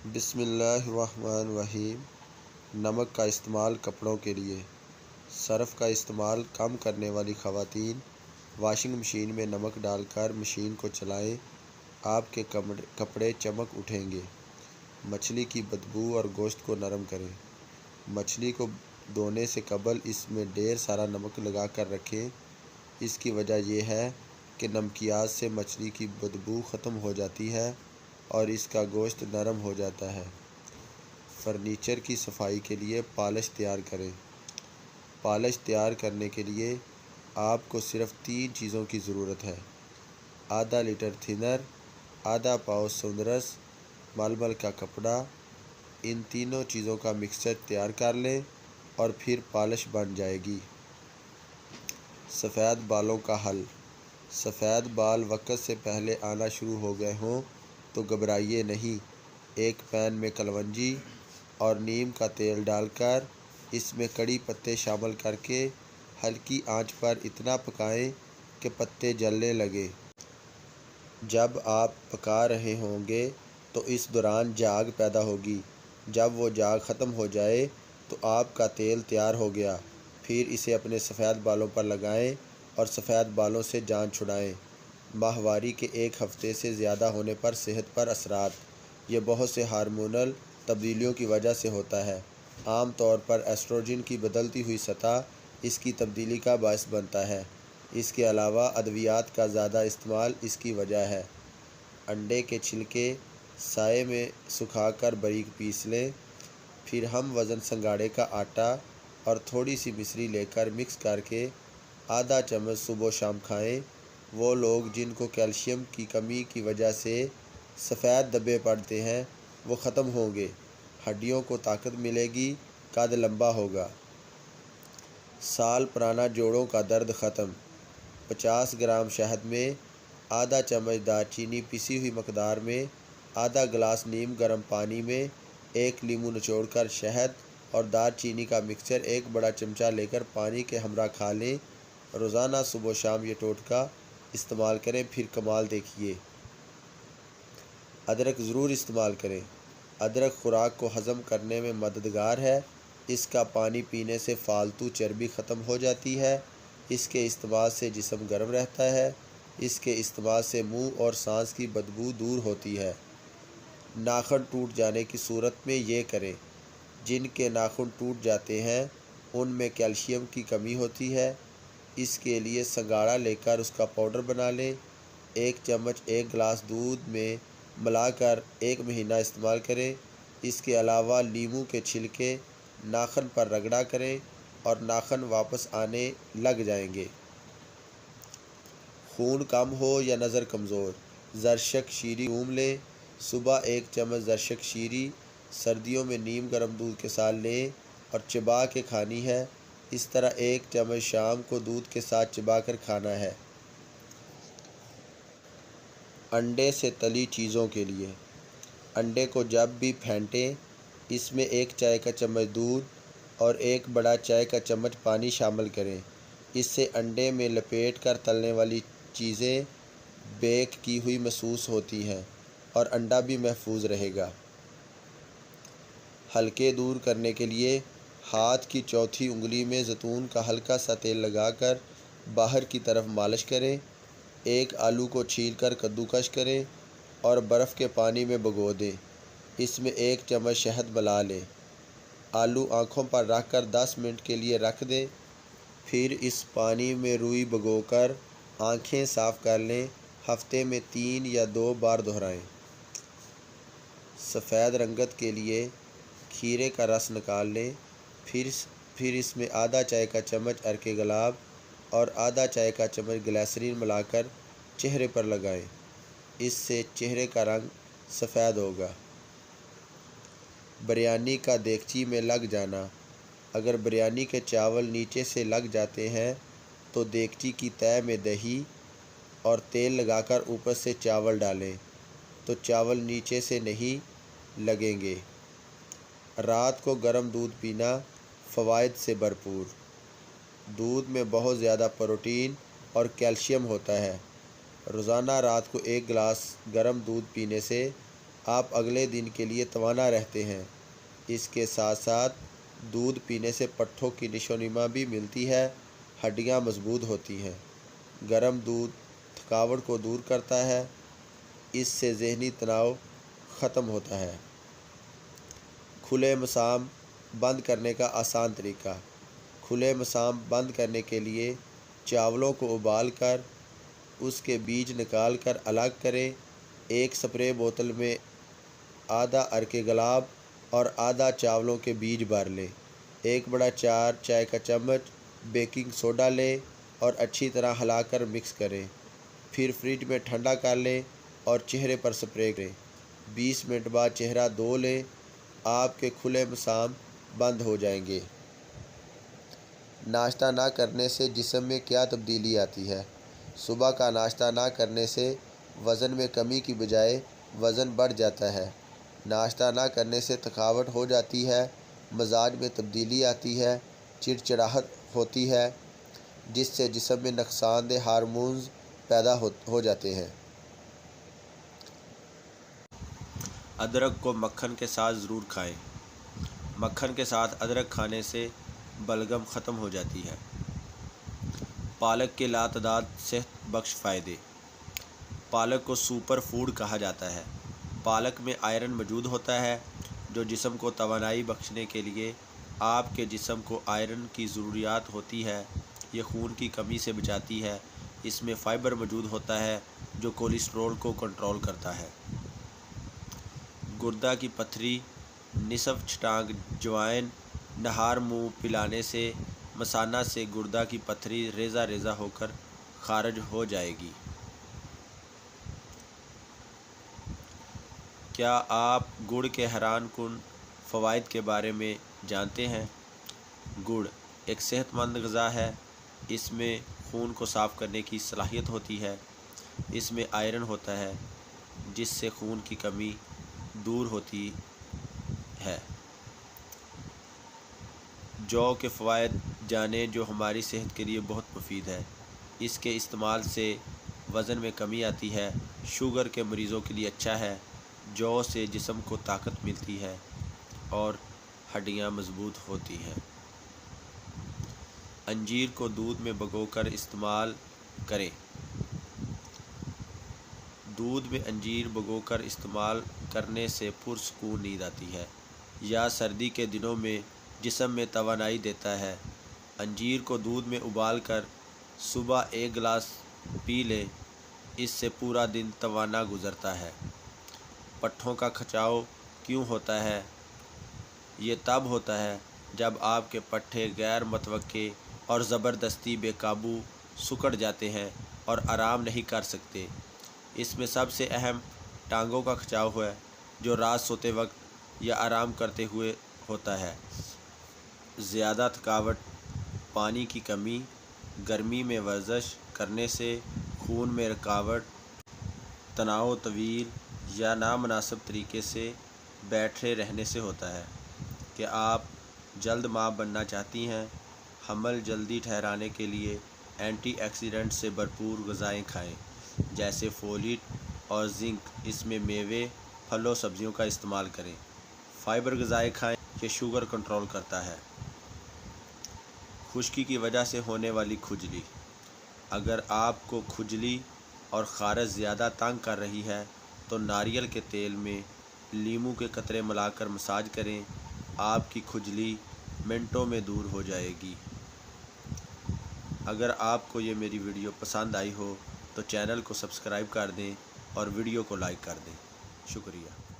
بسم اللہ الرحمن الرحیم۔ نمک کا استعمال کپڑوں کے لیے۔ سرف کا استعمال کم کرنے والی خواتین واشنگ مشین میں نمک ڈال کر مشین کو چلائیں، آپ کے کپڑے چمک اٹھیں گے۔ مچھلی کی بدبو اور گوشت کو نرم کریں۔ مچھلی کو دھونے سے قبل اس میں ڈھیر سارا نمک لگا کر رکھیں۔ اس کی وجہ یہ ہے کہ نمکیات سے مچھلی کی بدبو ختم ہو جاتی ہے اور اس کا گوشت نرم ہو جاتا ہے۔ فرنیچر کی صفائی کے لیے پالش تیار کریں۔ پالش تیار کرنے کے لیے آپ کو صرف 3 چیزوں کی ضرورت ہے: آدھا لیٹر تھنر، آدھا پاؤ سوندرس، ململ کا کپڑا۔ ان تینوں چیزوں کا مکسچر تیار کر لیں اور پھر پالش بن جائے گی۔ سفید بالوں کا حل۔ سفید بال وقت سے پہلے آنا شروع ہو گئے ہوں تو گھبرائیے نہیں۔ ایک پین میں کلونجی اور نیم کا تیل ڈال کر اس میں کڑی پتے شامل کر کے ہلکی آنچ پر اتنا پکائیں کہ پتے جلنے لگیں۔ جب آپ پکا رہے ہوں گے تو اس دوران جھاگ پیدا ہوگی۔ جب وہ جھاگ ختم ہو جائے تو آپ کا تیل تیار ہو گیا۔ پھر اسے اپنے سفید بالوں پر لگائیں اور سفید بالوں سے جان چھڑائیں۔ ماہواری کے 1 ہفتے سے زیادہ ہونے پر صحت پر اثرات۔ یہ بہت سے ہارمونل تبدیلیوں کی وجہ سے ہوتا ہے۔ عام طور پر ایسٹروجن کی بدلتی ہوئی سطح اس کی تبدیلی کا باعث بنتا ہے۔ اس کے علاوہ ادویات کا زیادہ استعمال اس کی وجہ ہے۔ انڈے کے چھلکے سائے میں سکھا کر باریک پیس لیں۔ پھر ہم وزن سنگھاڑے کا آٹا اور تھوڑی سی مصری لے کر مکس کر کے آدھا چمچ صبح و شام کھائیں۔ وہ لوگ جن کو کیلشیم کی کمی کی وجہ سے سفید دھبے پڑتے ہیں وہ ختم ہوں گے۔ ہڈیوں کو طاقت ملے گی، قد لمبا ہوگا۔ سال پرانا جوڑوں کا درد ختم۔ 50 گرام شہد میں آدھا چمچ دار چینی پسی ہوئی مقدار میں، آدھا گلاس نیم گرم پانی میں 1 لیموں نچوڑ کر شہد اور دار چینی کا مکسچر 1 بڑا چمچہ لے کر پانی کے ہمراہ کھا لیں۔ روزانہ صبح و شام یہ ٹوٹکا استعمال کریں، پھر کمال دیکھیے۔ ادرک ضرور استعمال کریں۔ ادرک خوراک کو ہضم کرنے میں مددگار ہے۔ اس کا پانی پینے سے فالتو چربی ختم ہو جاتی ہے۔ اس کے استعمال سے جسم گرم رہتا ہے۔ اس کے استعمال سے منہ اور سانس کی بدبو دور ہوتی ہے۔ ناخن ٹوٹ جانے کی صورت میں یہ کریں۔ جن کے ناخن ٹوٹ جاتے ہیں ان میں کیلشیم کی کمی ہوتی ہے۔ اس کے لیے سنگھاڑا لے کر اس کا پاؤڈر بنا لیں۔ 1 چمچ 1 گلاس دودھ میں ملا کر 1 مہینہ استعمال کریں۔ اس کے علاوہ لیموں کے چھلکے ناخن پر رگڑا کریں اور ناخن واپس آنے لگ جائیں گے۔ خون کم ہو یا نظر کمزور، زرشک شیری گھوم لیں۔ صبح 1 چمچ زرشک شیری سردیوں میں نیم گرم دودھ کے ساتھ لیں اور چبا کے کھانی ہے۔ اس طرح 1 چمچ شام کو دودھ کے ساتھ چبا کر کھانا ہے۔ انڈے سے تلی چیزوں کے لیے۔ انڈے کو جب بھی پھینٹیں اس میں 1 چائے کا چمچ دودھ اور 1 بڑا چائے کا چمچ پانی شامل کریں۔ اس سے انڈے میں لپیٹ کر تلنے والی چیزیں بیک کی ہوئی محسوس ہوتی ہیں اور انڈا بھی محفوظ رہے گا۔ حلقے دور کرنے کے لیے ہاتھ کی چوتھی انگلی میں زیتون کا ہلکا سا تیل لگا کر باہر کی طرف مالش کریں۔ 1 آلو کو چھیل کر کدوکش کریں اور برف کے پانی میں بھگو دیں۔ اس میں 1 چمچ شہد ملا لیں۔ آلو آنکھوں پر رکھ کر 10 منٹ کے لیے رکھ دیں۔ پھر اس پانی میں روئی بھگو کر آنکھیں صاف کر لیں۔ ہفتے میں 3 یا 2 بار دہرائیں۔ سفید رنگت کے لیے کھیرے کا رس نکال لیں۔ پھر اس میں آدھا چائے کا چمچ ارک گلاب اور آدھا چائے کا چمچ گلیسرین ملا کر چہرے پر لگائیں۔ اس سے چہرے کا رنگ سفید ہوگا۔ بریانی کا دیگچی میں لگ جانا۔ اگر بریانی کے چاول نیچے سے لگ جاتے ہیں تو دیگچی کی تہہ میں دہی اور تیل لگا کر اوپر سے چاول ڈالیں تو چاول نیچے سے نہیں لگیں گے۔ رات کو گرم دودھ پینا فوائد سے بھرپور۔ دودھ میں بہت زیادہ پروٹین اور کیلشیم ہوتا ہے۔ روزانہ رات کو 1 گلاس گرم دودھ پینے سے آپ اگلے دن کے لیے توانا رہتے ہیں۔ اس کے ساتھ ساتھ دودھ پینے سے پٹھوں کی نشو و نما بھی ملتی ہے، ہڈیاں مضبوط ہوتی ہیں۔ گرم دودھ تھکاوٹ کو دور کرتا ہے، اس سے ذہنی تناؤ ختم ہوتا ہے۔ کھلے مسام بند کرنے کا آسان طریقہ۔ کھلے مسام بند کرنے کے لیے چاولوں کو ابال کر اس کے بیج نکال کر الگ کریں۔ ایک سپرے بوتل میں آدھا ارک گلاب اور آدھا چاولوں کے بیج بھر لیں۔ 1/4 چائے کا چمچ بیکنگ سوڈا لیں اور اچھی طرح ہلا کر مکس کریں۔ پھر فریج میں ٹھنڈا کر لیں اور چہرے پر سپرے کریں۔ 20 منٹ بعد چہرہ دھو لیں، آپ کے کھلے مسام بند ہو جائیں گے۔ ناشتہ نہ کرنے سے جسم میں کیا تبدیلی آتی ہے؟ صبح کا ناشتہ نہ کرنے سے وزن میں کمی کی بجائے وزن بڑھ جاتا ہے۔ ناشتہ نہ کرنے سے تھکاوٹ ہو جاتی ہے، مزاج میں تبدیلی آتی ہے، چڑچڑاہٹ ہوتی ہے، جس سے جسم میں نقصان دہ ہارمونز پیدا ہو جاتے ہیں۔ ادرک کو مکھن کے ساتھ ضرور کھائیں۔ مکھن کے ساتھ ادرک کھانے سے بلغم ختم ہو جاتی ہے۔ پالک کے لاتعداد صحت بخش فائدے۔ پالک کو سپر فوڈ کہا جاتا ہے۔ پالک میں آئرن موجود ہوتا ہے، جو جسم کو توانائی بخشنے کے لیے آپ کے جسم کو آئرن کی ضروریات ہوتی ہے۔ یہ خون کی کمی سے بچاتی ہے۔ اس میں فائبر موجود ہوتا ہے، جو کولیسٹرول کو کنٹرول کرتا ہے۔ گردہ کی پتھری، نصف چھٹانک جوائن نہار منہ پلانے سے مثانہ سے گردہ کی پتھری ریزہ ریزہ ہو کر خارج ہو جائے گی۔ کیا آپ گڑ کے حیران کن فوائد کے بارے میں جانتے ہیں؟ گڑ ایک صحت مند غذا ہے۔ اس میں خون کو صاف کرنے کی صلاحیت ہوتی ہے۔ اس میں آئرن ہوتا ہے، جس سے خون کی کمی دور ہوتی ہے۔ جو کے فوائد جانیں جو ہماری صحت کے لیے بہت مفید ہے۔ اس کے استعمال سے وزن میں کمی آتی ہے، شوگر کے مریضوں کے لیے اچھا ہے۔ جو سے جسم کو طاقت ملتی ہے اور ہڈیاں مضبوط ہوتی ہیں۔ انجیر کو دودھ میں بھگو کر استعمال کریں۔ دودھ میں انجیر بھگو کر استعمال کرنے سے پرسکون نیند آتی ہے، یا سردی کے دنوں میں جسم میں توانائی دیتا ہے۔ انجیر کو دودھ میں ابال کر صبح 1 گلاس پی لیں، اس سے پورا دن توانا گزرتا ہے۔ پٹھوں کا کھچاؤ کیوں ہوتا ہے؟ یہ تب ہوتا ہے جب آپ کے پٹھے غیر متوقع اور زبردستی بے قابو سکڑ جاتے ہیں اور آرام نہیں کر سکتے۔ اس میں سب سے اہم ٹانگوں کا کھچاؤ ہے، جو رات سوتے وقت یا آرام کرتے ہوئے ہوتا ہے۔ زیادہ تھکاوٹ، پانی کی کمی، گرمی میں ورزش کرنے سے خون میں رکاوٹ، تناؤ طویل یا نامناسب طریقے سے بیٹھے رہنے سے ہوتا ہے۔ کہ آپ جلد ماں بننا چاہتی ہیں؟ حمل جلدی ٹھہرانے کے لیے اینٹی آکسیڈنٹ سے بھرپور غذائیں کھائیں، جیسے فولیٹ اور زنک۔ اس میں میوے، پھلوں، سبزیوں کا استعمال کریں۔ فائبر غذائیں کھائیں، یہ شوگر کنٹرول کرتا ہے۔ خشکی کی وجہ سے ہونے والی کھجلی۔ اگر آپ کو کھجلی اور خارش زیادہ تنگ کر رہی ہے تو ناریل کے تیل میں لیموں کے قطرے ملا کر مساج کریں، آپ کی کھجلی منٹوں میں دور ہو جائے گی۔ اگر آپ کو یہ میری ویڈیو پسند آئی ہو تو چینل کو سبسکرائب کر دیں اور ویڈیو کو لائک کر دیں۔ شکریہ۔